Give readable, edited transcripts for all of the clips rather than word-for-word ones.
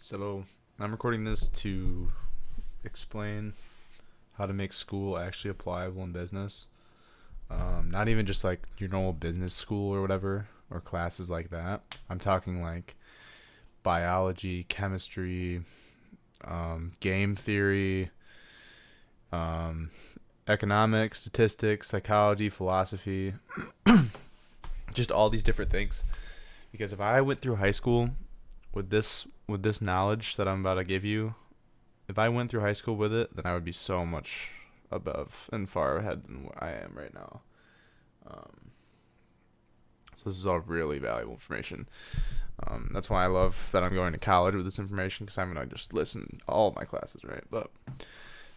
So I'm recording this to explain how to make school actually applicable in business. Not even just like your normal business school or whatever, or classes like that. I'm talking like biology, chemistry, game theory, um, economics, statistics, psychology, philosophy, just all these different things. Because if I went through high school with this knowledge that I'm about to give you, if I went through high school with it, then I would be so much above and far ahead than I am right now. Um, so this is all really valuable information. That's why I love that I'm going to college with this information, because I'm gonna just listen to all of my classes, right? But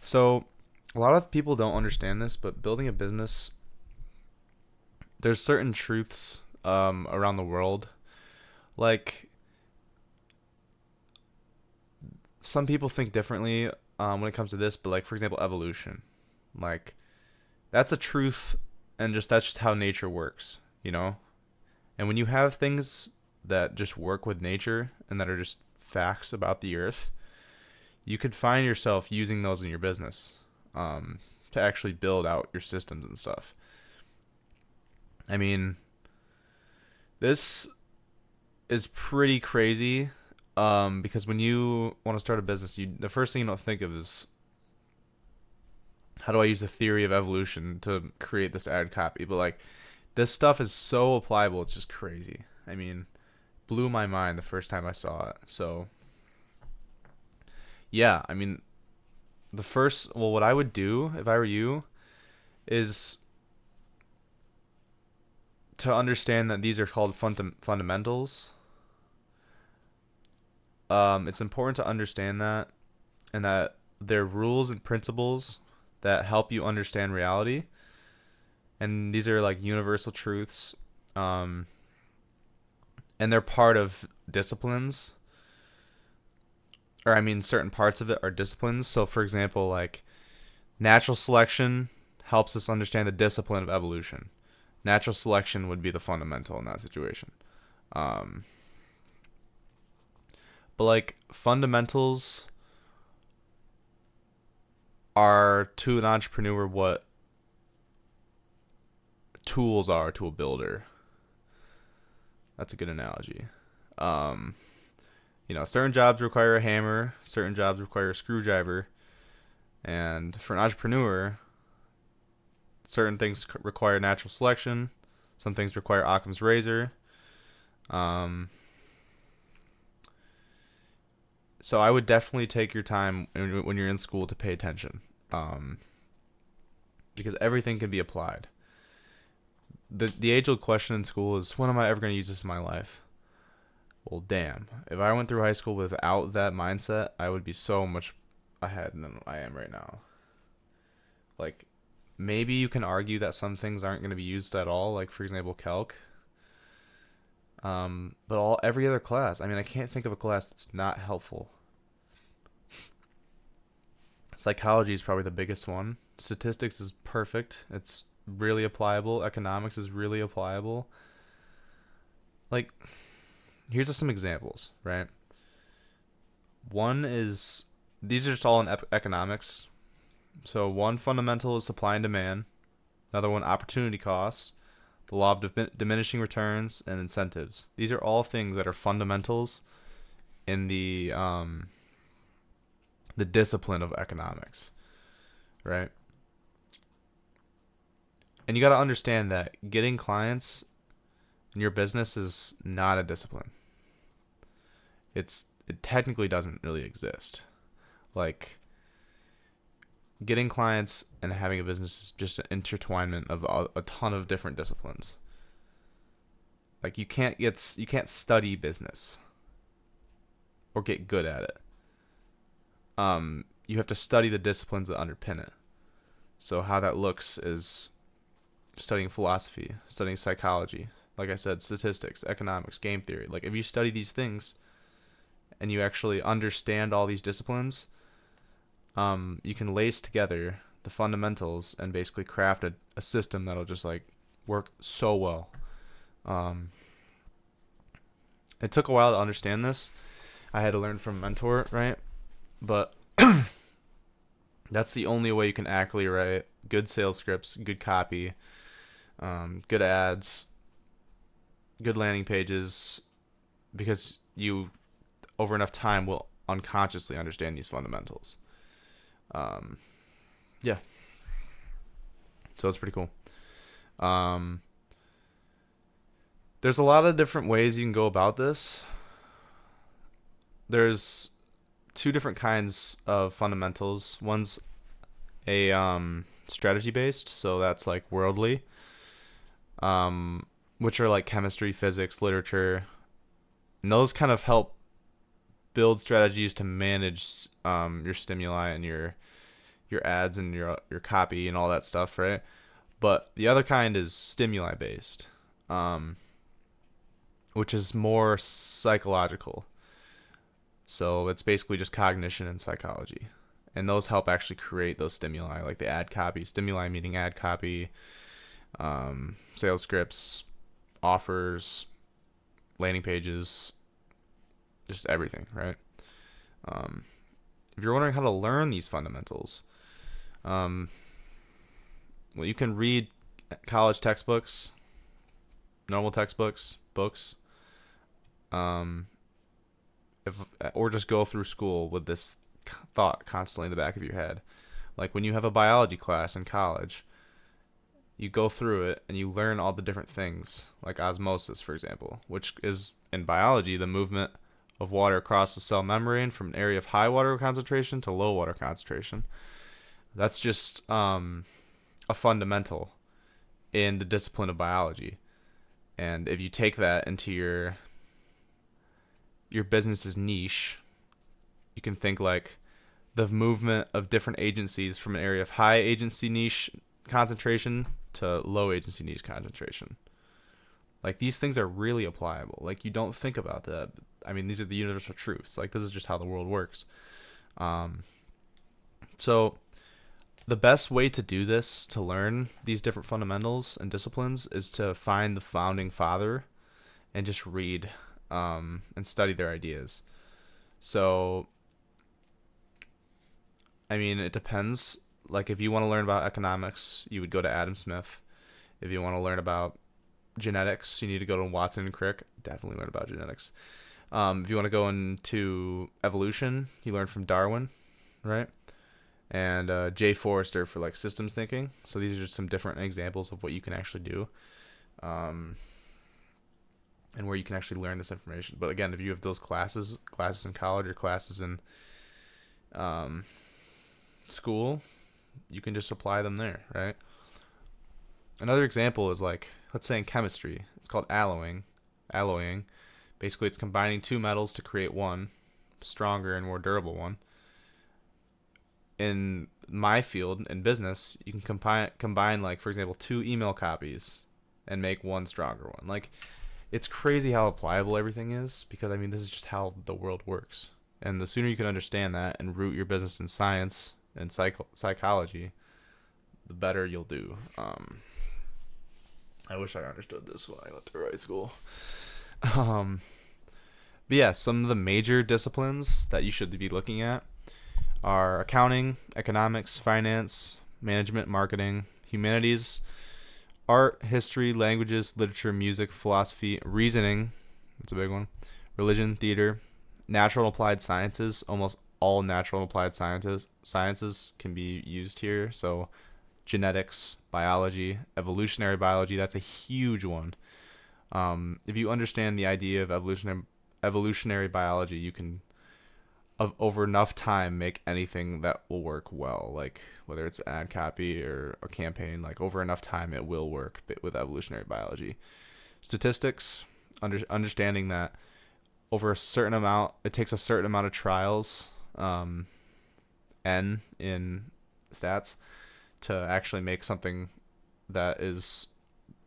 so a lot of people don't understand this, but building a business, there's certain truths around the world, like some people think differently when it comes to this, but like for example, evolution, like that's a truth, and just that's just how nature works, you know. And when you have things that just work with nature and that are just facts about the earth, you could find yourself using those in your business to actually build out your systems and stuff. I mean, this is pretty crazy because when you want to start a business, the first thing you don't think of is how do I use the theory of evolution to create this ad copy? But like this stuff is so applicable, it's just crazy. I mean, blew my mind the first time I saw it. So yeah, I mean, what I would do if I were you is to understand that these are called fundamentals. It's important to understand that, and that they're rules and principles that help you understand reality. And these are like universal truths. And they're part of disciplines. Or, I mean, certain parts of it are disciplines. So, for example, like natural selection helps us understand the discipline of evolution. Natural selection would be the fundamental in that situation. Um, but, like, fundamentals are to an entrepreneur what tools are to a builder. That's a good analogy. Um, certain jobs require a hammer, certain jobs require a screwdriver, and for an entrepreneur, certain things require natural selection, some things require Occam's razor. Um, so I would definitely take your time when you're in school to pay attention, because everything can be applied. The age-old question in school is, when am I ever going to use this in my life? Well, damn. If I went through high school without that mindset, I would be so much ahead than I am right now. Like, maybe you can argue that some things aren't going to be used at all, like, for example, calc. But every other class, I mean, I can't think of a class that's not helpful. Psychology is probably the biggest one. Statistics is perfect. It's really applicable. Economics is really applicable. Like, here's just some examples, right? One is, these are just all in economics. So one fundamental is supply and demand. Another one, opportunity costs. The law of diminishing returns and incentives. These are all things that are fundamentals in the discipline of economics, right? And you got to understand that getting clients in your business is not a discipline. It technically doesn't really exist. Like, getting clients and having a business is just an intertwinement of a ton of different disciplines. Like, you can't study business or get good at it. You have to study the disciplines that underpin it. So how that looks is studying philosophy, studying psychology, like I said, statistics, economics, game theory. Like, if you study these things and you actually understand all these disciplines, you can lace together the fundamentals and basically craft a system that'll just like work so well. It took a while to understand this, I had to learn from a mentor, right? But that's the only way you can accurately write good sales scripts, good copy, good ads, good landing pages, because you, over enough time, will unconsciously understand these fundamentals. Um, yeah, so it's pretty cool. There's a lot of different ways you can go about this. There's two different kinds of fundamentals. One's a strategy based, so that's like worldly, which are like chemistry, physics, literature, and those kind of help build strategies to manage your stimuli and your ads and your copy and all that stuff, right? But the other kind is stimuli based, which is more psychological. So it's basically just cognition and psychology. And those help actually create those stimuli, like the ad copy, stimuli meaning ad copy, sales scripts, offers, landing pages, just everything, right? If you're wondering how to learn these fundamentals, well, you can read college textbooks, normal textbooks, books, or just go through school with this thought constantly in the back of your head. Like when you have a biology class in college, you go through it and you learn all the different things, like osmosis, for example, which is in biology the movement of water across the cell membrane from an area of high water concentration to low water concentration. That's just a fundamental in the discipline of biology. And if you take that into your business's niche, you can think like the movement of different agencies from an area of high agency niche concentration to low agency niche concentration. Like these things are really applicable. Like you don't think about that. I mean, these are the universal truths. Like this is just how the world works. So the best way to do this, to learn these different fundamentals and disciplines, is to find the founding father and just read and study their ideas. So, I mean, it depends. Like, if you want to learn about economics, you would go to Adam Smith. If you want to learn about genetics, you need to go to Watson and Crick. Definitely learn about genetics. If you want to go into evolution, you learn from Darwin, right? And Jay Forrester for like systems thinking. So these are just some different examples of what you can actually do, and where you can actually learn this information. But again, if you have those classes in college or classes in school, you can just apply them there, right? Another example is like, let's say in chemistry, it's called alloying. Basically, it's combining two metals to create one stronger and more durable one. In my field, in business, you can combine like, for example, two email copies and make one stronger one. Like, it's crazy how applicable everything is, because I mean, this is just how the world works. And the sooner you can understand that and root your business in science and psychology, the better you'll do. I wish I understood this when I went through high school. But yeah, some of the major disciplines that you should be looking at are accounting, economics, finance, management, marketing, humanities, art, history, languages, literature, music, philosophy, reasoning, that's a big one, religion, theater, natural and applied sciences. Almost all natural and applied sciences can be used here. So genetics, biology, evolutionary biology, that's a huge one. If you understand the idea of evolutionary biology, you can, over enough time, make anything that will work well. Like whether it's an ad copy or a campaign, like over enough time it will work with evolutionary biology. Statistics, understanding that over a certain amount, it takes a certain amount of trials, n in stats, to actually make something that is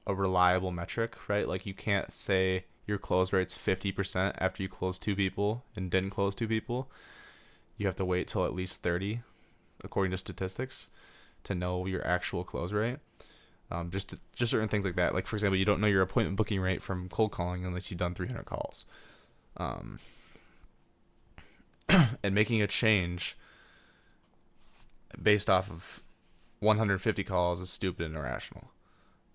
a reliable metric, right? Like you can't say your close rate's 50% after you close two people and didn't close two people. You have to wait till at least 30, according to statistics, to know your actual close rate. Just certain things like that. Like, for example, you don't know your appointment booking rate from cold calling unless you've done 300 calls. And making a change based off of 150 calls is stupid and irrational.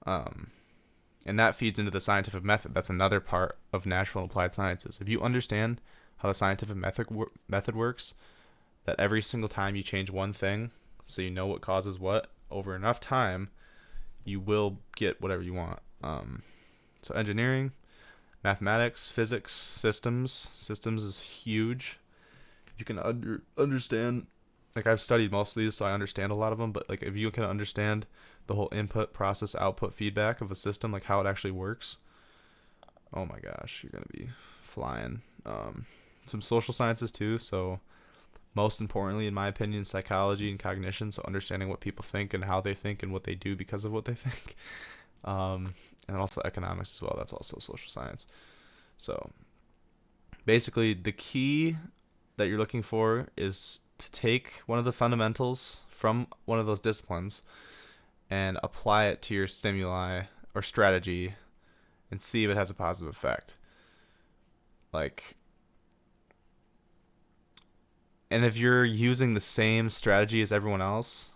And that feeds into the scientific method. That's another part of natural and applied sciences. If you understand how the scientific method works, that every single time you change one thing, so you know what causes what, over enough time, you will get whatever you want. So engineering, mathematics, physics, systems. Systems is huge. If you can understand, like I've studied most of these, so I understand a lot of them. But like if you can understand the whole input, process, output, feedback of a system, like how it actually works, oh my gosh, you're gonna be flying. Some social sciences too. So most importantly, in my opinion, psychology and cognition. So understanding what people think and how they think and what they do because of what they think. And also economics as well. That's also social science. So basically, the key that you're looking for is to take one of the fundamentals from one of those disciplines and apply it to your stimuli or strategy and see if it has a positive effect. Like, and if you're using the same strategy as everyone else,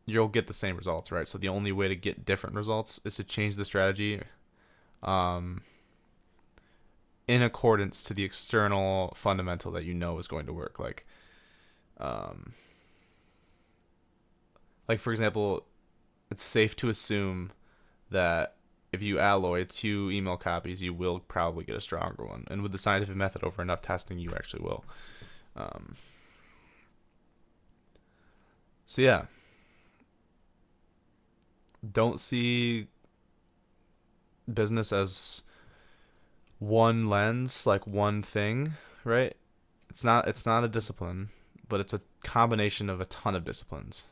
you'll get the same results, right? So the only way to get different results is to change the strategy in accordance to the external fundamental that you know is going to work. Like for example, it's safe to assume that if you alloy 2 email copies, you will probably get a stronger one. And with the scientific method, over enough testing, you actually will. So yeah, don't see business as one lens, like one thing, right? It's not a discipline, but it's a combination of a ton of disciplines.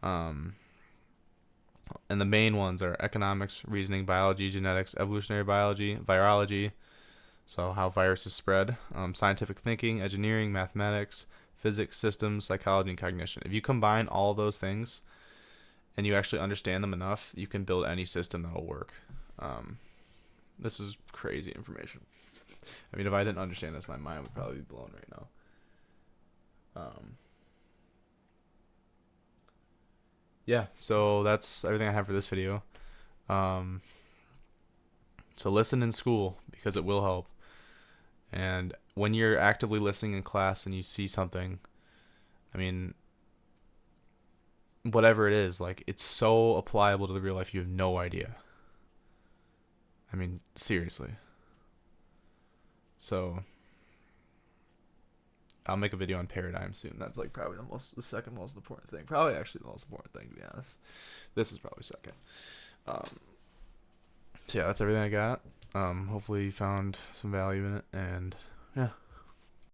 And the main ones are economics, reasoning, biology, genetics, evolutionary biology, virology, so how viruses spread, scientific thinking, engineering, mathematics, physics, systems, psychology, and cognition. If you combine all those things and you actually understand them enough, you can build any system that'll work. This is crazy information. I mean, if I didn't understand this, my mind would probably be blown right now. Yeah, so that's everything I have for this video. So listen in school because it will help. And when you're actively listening in class and you see something, I mean, whatever it is, like it's so applicable to the real life, you have no idea. I mean, seriously. So I'll make a video on paradigm soon. That's like probably the second most important thing. Probably actually the most important thing, to be honest. This is probably second. So yeah, that's everything I got. Hopefully you found some value in it, and yeah.